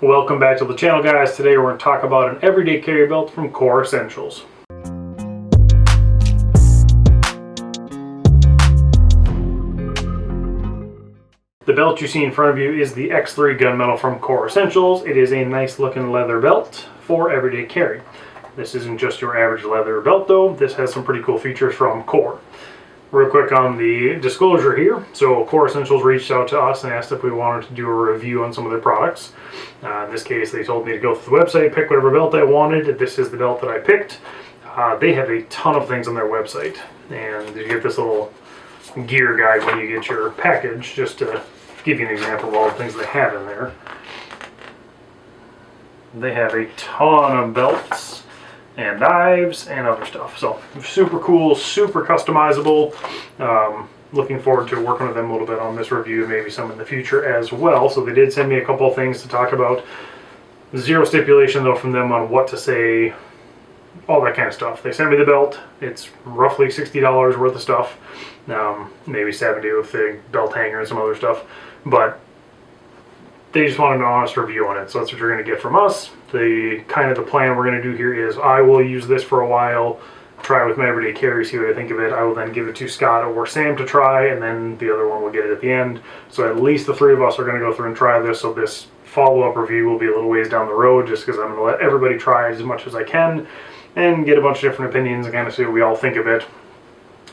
Welcome back to the channel, guys. Today we're going to talk about an everyday carry belt from Core Essentials. The belt you see in front of you is the X3 gunmetal from Core Essentials. It is a nice looking leather belt for everyday carry. This isn't just your average leather belt though. This has some pretty cool features from Core. Real quick on the disclosure here. So Core Essentials reached out to us and asked if we wanted to do a review on some of their products. In this case, they told me to go through the website, pick whatever belt I wanted. This is the belt that I picked. They have a ton of things on their website. And you get this little gear guide when you get your package, just to give you an example of all the things they have in there. They have a ton of belts and knives and other stuff. So super cool, super customizable. Looking forward to working with them a little bit on this review, maybe some in the future as well. So they did send me a couple of things to talk about. Zero stipulation though from them on what to say, all that kind of stuff. They sent me the belt. It's roughly $60 worth of stuff. Maybe $70 with the belt hanger and some other stuff. But they just wanted an honest review on it, so that's what you're going to get from us. The plan we're going to do here is I will use this for a while, try it with my everyday carry, see what I think of it. I will then give it to Scott or Sam to try, and then the other one will get it at the end. So at least the three of us are going to go through and try this, so this follow-up review will be a little ways down the road, just because I'm going to let everybody try it as much as I can and get a bunch of different opinions and kind of see what we all think of it.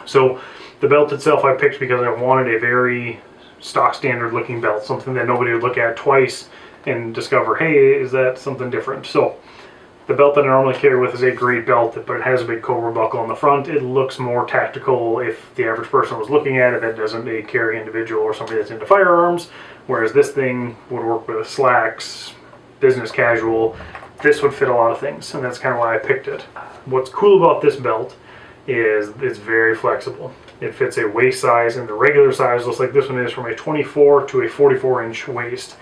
So the belt itself I picked because I wanted a very stock standard looking belt, something that nobody would look at twice and discover, hey, is that something different? So the belt that I normally carry with is a great belt, but it has a big cobra buckle on the front. It looks more tactical if the average person was looking at it that doesn't a carry individual or somebody that's into firearms, whereas this thing would work with slacks, business casual. This would fit a lot of things, and that's kind of why I picked it. What's cool about this belt is it's very flexible. It fits a waist size, and the regular size looks like this one is from a 24 to a 44 inch waist.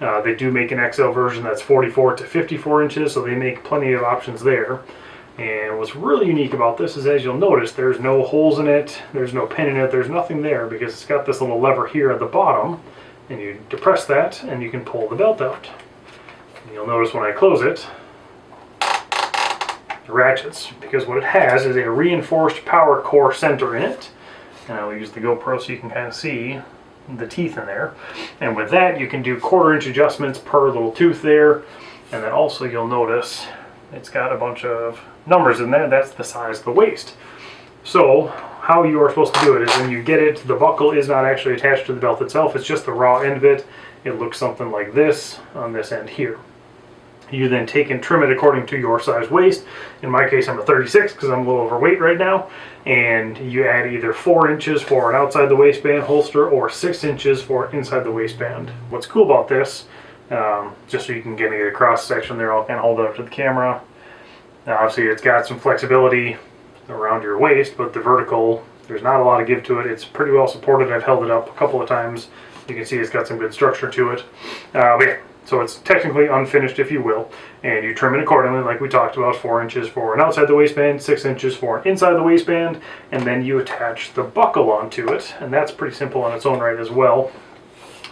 They do make an XL version that's 44 to 54 inches, so they make plenty of options there. And what's really unique about this is, as you'll notice, there's no holes in it, there's no pin in it, there's nothing there, because it's got this little lever here at the bottom, and you depress that and you can pull the belt out. And you'll notice when I close it, it ratchets, because what it has is a reinforced power core center in it. And I'll use the GoPro so you can kind of see the teeth in there. And with that, you can do 1/4 inch adjustments per little tooth there. And then also you'll notice it's got a bunch of numbers in there. That's the size of the waist. So how you are supposed to do it is when you get it, the buckle is not actually attached to the belt itself. It's just the raw end of it. It looks something like this on this end here. You then take and trim it according to your size waist. In my case, I'm a 36 because I'm a little overweight right now. And you add either 4 inches for an outside the waistband holster or 6 inches for inside the waistband. What's cool about this, just so you can get a cross section there, I'll kind of hold it up to the camera. Now, obviously, it's got some flexibility around your waist, but the vertical, there's not a lot of give to it. It's pretty well supported. I've held it up a couple of times. You can see it's got some good structure to it. But yeah. So it's technically unfinished, if you will, and you trim it accordingly, like we talked about, 4 inches for an outside the waistband, 6 inches for an inside the waistband, and then you attach the buckle onto it, and that's pretty simple on its own right as well.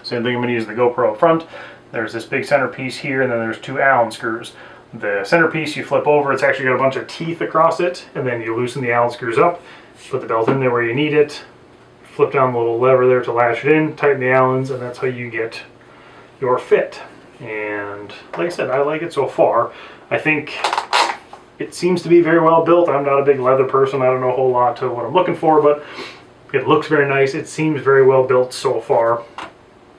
Same thing, I'm going to use the GoPro up front. There's this big centerpiece here, and then there's 2 Allen screws. The centerpiece you flip over, it's actually got a bunch of teeth across it, and then you loosen the Allen screws up, put the belt in there where you need it, flip down the little lever there to latch it in, tighten the Allens, and that's how you get your fit. And like I said, I like it so far. I think it seems to be very well built. I'm not a big leather person. I don't know a whole lot to what I'm looking for, but it looks very nice. It seems very well built so far.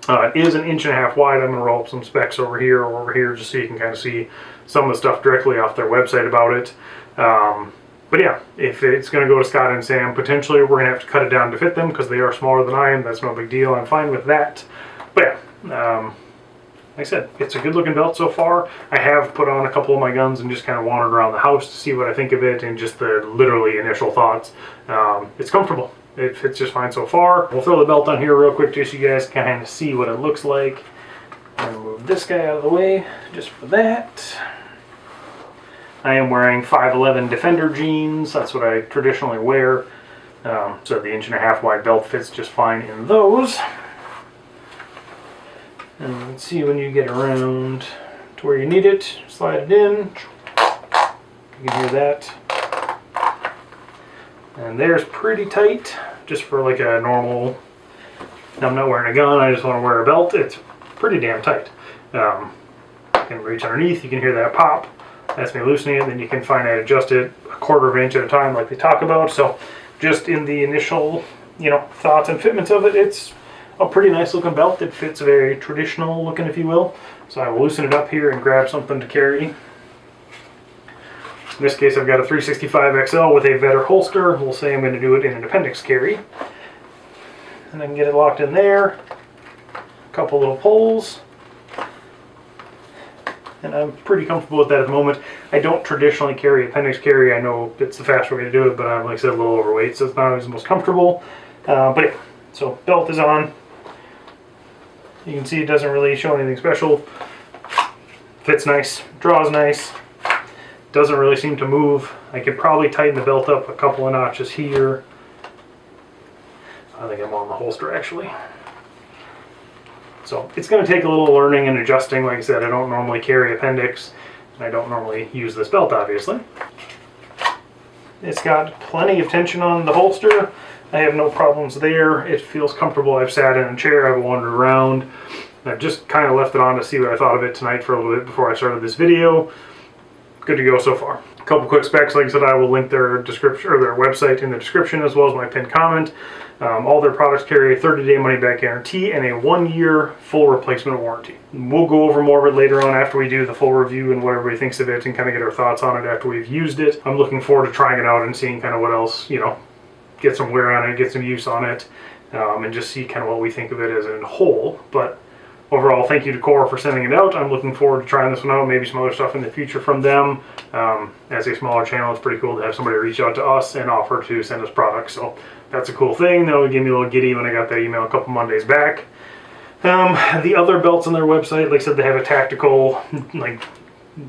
It is 1.5 inches wide. I'm going to roll up some specs over here, just so you can kind of see some of the stuff directly off their website about it. But yeah, if it's going to go to Scott and Sam, potentially we're going to have to cut it down to fit them because they are smaller than I am. That's no big deal. I'm fine with that. But yeah, like I said, it's a good looking belt so far. I have put on a couple of my guns and just kind of wandered around the house to see what I think of it and just the literally initial thoughts. It's comfortable. It fits just fine so far. We'll throw the belt on here real quick just so you guys can kind of see what it looks like. I'm going to move this guy out of the way just for that. I am wearing 5'11" Defender jeans. That's what I traditionally wear. So the 1.5 inch wide belt fits just fine in those. And let's see when you get around to where you need it, slide it in. You can hear that. And there's pretty tight, just for like a normal, I'm not wearing a gun, I just want to wear a belt. It's pretty damn tight. You can reach underneath, you can hear that pop. That's me loosening it, then you can finite adjust it 1/4 of an inch at a time like they talk about. So just in the initial, thoughts and fitments of it, it's a pretty nice looking belt. It fits very traditional looking, if you will. So I will loosen it up here and grab something to carry. In this case, I've got a 365 XL with a Vetter holster. We'll say I'm going to do it in an appendix carry. And I can get it locked in there. A couple little pulls. And I'm pretty comfortable with that at the moment. I don't traditionally carry appendix carry. I know it's the faster way to do it, but I'm, like I said, a little overweight, so it's not always the most comfortable. But yeah, so belt is on. You can see it doesn't really show anything special. Fits nice, draws nice. Doesn't really seem to move. I could probably tighten the belt up a couple of notches here. I think I'm on the holster actually. So it's going to take a little learning and adjusting. Like I said, I don't normally carry appendix, and I don't normally use this belt, obviously. It's got plenty of tension on the holster. I have no problems there. It feels comfortable. I've sat in a chair, I've wandered around. I've just kind of left it on to see what I thought of it tonight for a little bit before I started this video. Good to go so far. A couple quick specs. Like I said, I will link their description or their website in the description, as well as my pinned comment. All their products carry a 30-day money-back guarantee and a 1-year full replacement warranty. We'll go over more of it later on after we do the full review and what everybody thinks of it, and kind of get our thoughts on it after we've used it. I'm looking forward to trying it out and seeing kind of what else, get some wear on it, get some use on it, and just see kind of what we think of it as a whole. But overall, thank you to Core for sending it out. I'm looking forward to trying this one out, maybe some other stuff in the future from them. As a smaller channel, it's pretty cool to have somebody reach out to us and offer to send us products. So that's a cool thing. That would give me a little giddy when I got that email a couple Mondays back. The other belts on their website, like I said, they have a tactical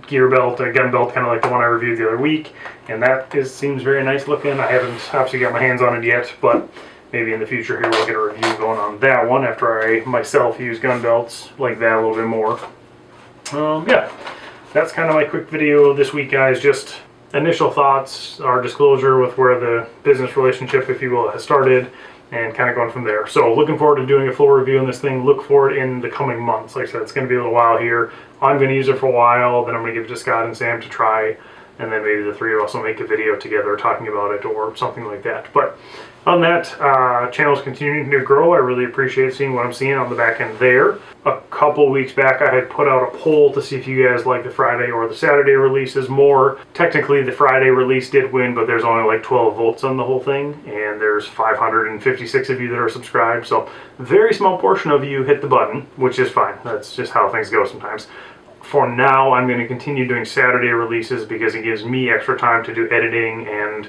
gear belt, a gun belt, kind of like the one I reviewed the other week. And that seems very nice looking. I haven't obviously got my hands on it yet, but maybe in the future here we'll get a review going on that one after I myself use gun belts like that a little bit more. Yeah, that's kind of my quick video this week, guys. Just initial thoughts, our disclosure with where the business relationship, if you will, has started, and kind of going from there. So looking forward to doing a full review on this thing. Look for it in the coming months. Like I said, it's going to be a little while here. I'm going to use it for a while, then I'm going to give it to Scott and Sam to try, and then maybe the three of us will make a video together talking about it or something like that. But on that, channel's continuing to grow. I really appreciate seeing what I'm seeing on the back end there. A couple weeks back, I had put out a poll to see if you guys like the Friday or the Saturday releases more. Technically, the Friday release did win, but there's only like 12 votes on the whole thing, and there's 556 of you that are subscribed, so very small portion of you hit the button, which is fine. That's just how things go sometimes. For now, I'm going to continue doing Saturday releases because it gives me extra time to do editing and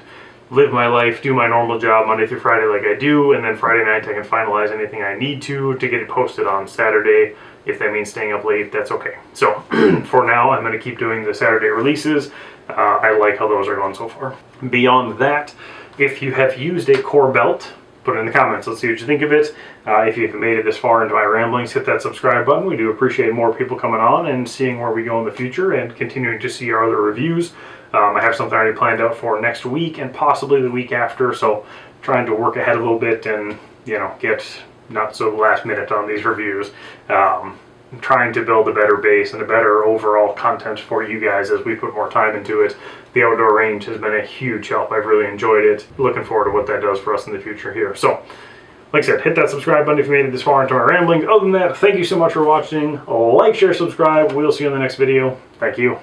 live my life, do my normal job Monday through Friday like I do, and then Friday night I can finalize anything I need to get it posted on Saturday. If that means staying up late, that's okay. So for now, I'm going to keep doing the Saturday releases. I like how those are going so far. Beyond that, if you have used a Core belt, put it in the comments. Let's see what you think of it. If you've made it this far into my ramblings, hit that subscribe button. We do appreciate more people coming on and seeing where we go in the future and continuing to see our other reviews. I have something already planned out for next week and possibly the week after, so trying to work ahead a little bit and get not so last minute on these reviews. Trying to build a better base and a better overall content for you guys as we put more time into it. The outdoor range has been a huge help. I've really enjoyed it. Looking forward to what that does for us in the future here. So, like I said, hit that subscribe button if you made it this far into my ramblings. Other than that, thank you so much for watching. Like, share, subscribe. We'll see you in the next video. Thank you.